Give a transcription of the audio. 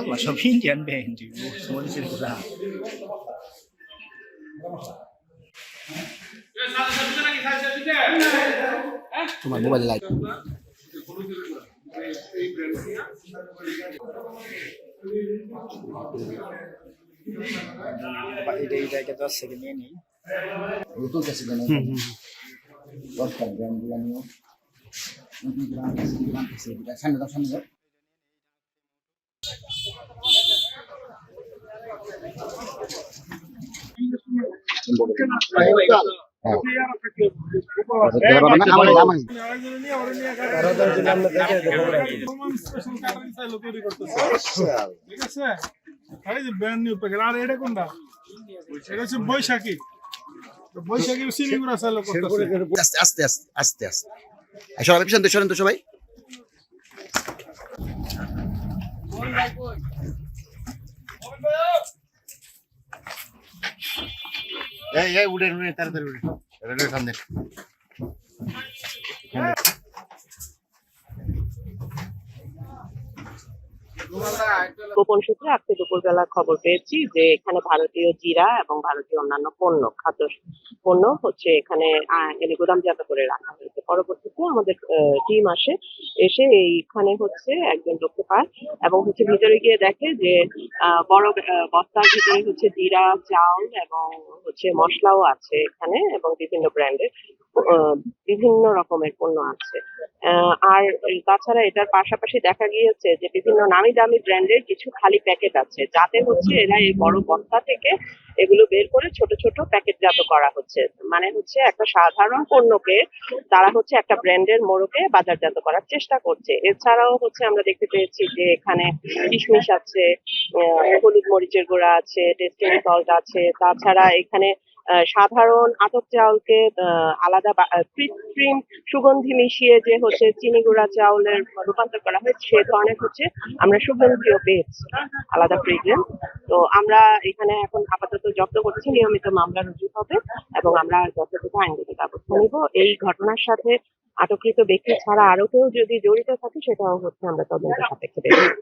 我说明天呗，就说的是不是啊？ তোমার মোবাইলে লাইট এটা 10 সেকেন্ড নিয়ে নিই নতুন কাছে দেন 10টা গ্রাম গুলো নিও গ্রাম আছে সামনে দাও সামনে দাও বৈশাখী আস্তে আস্তে আস্তে আস্তে সবাই পিছন তো সরেন তো সবাই এই উড়ে উড়ে তাড়াতাড়ি উড়ে রেলের সামনে গোপন সূত্রে আজকে দুপুরবেলা খবর পেয়েছি যে এখানে ভারতীয় জিরা এবং ভারতীয় অন্যান্য খাদ্য পণ্য হচ্ছে এখানে গুদামজাত করে রাখা হয়েছে। পরবর্তীতে আমাদের টিম এসে এইখানে হচ্ছে একজন লোককে পায় এবং হচ্ছে ভিতরে গিয়ে দেখে যে বড় বস্তার ভিতরে হচ্ছে জিরা, চাউল এবং হচ্ছে মশলাও আছে এখানে এবং বিভিন্ন ব্র্যান্ডের বিভিন্ন রকমের পণ্য আছে। আর তাছাড়া এটার পাশাপাশি দেখা গিয়েছে যে বিভিন্ন নামি দামি ব্র্যান্ডের কিছু খালি প্যাকেট আছে, যাতে হচ্ছে এরা এই বড় বস্তা থেকে এগুলো বের করে ছোট ছোট প্যাকেটজাত করা হচ্ছে। মানে হচ্ছে একটা সাধারণ পণ্যকে তারা হচ্ছে একটা ব্র্যান্ডের মোড়কে বাজারজাত করার চেষ্টা করছে। এছাড়াও হচ্ছে আমরা দেখতে পেয়েছি যে এখানে কিশমিশ আছে, হলুদ মরিচের গুঁড়া আছে, টেস্টিং সল্ট আছে। তাছাড়া এখানে সাধারণ আতপ চাউলকে আলাদা কৃত্রিম সুগন্ধি মিশিয়ে যে হচ্ছে চিনি গুঁড়া চাউলের রূপান্তর করা হয়, সে ধরনের হচ্ছে আমরা সুগন্ধিও পেয়েছি আলাদা ফ্রিজেন। তো আমরা এখানে এখন আপাতত জব্দ করছি, নিয়মিত মামলা রুজু হবে এবং আমরা যথাযথ আইনগত ব্যবস্থা নিব। এই ঘটনার সাথে আটককৃত ব্যক্তি ছাড়া আরো কেউ যদি জড়িত থাকে সেটাও হচ্ছে আমরা তদন্ত সাপেক্ষে দেখব।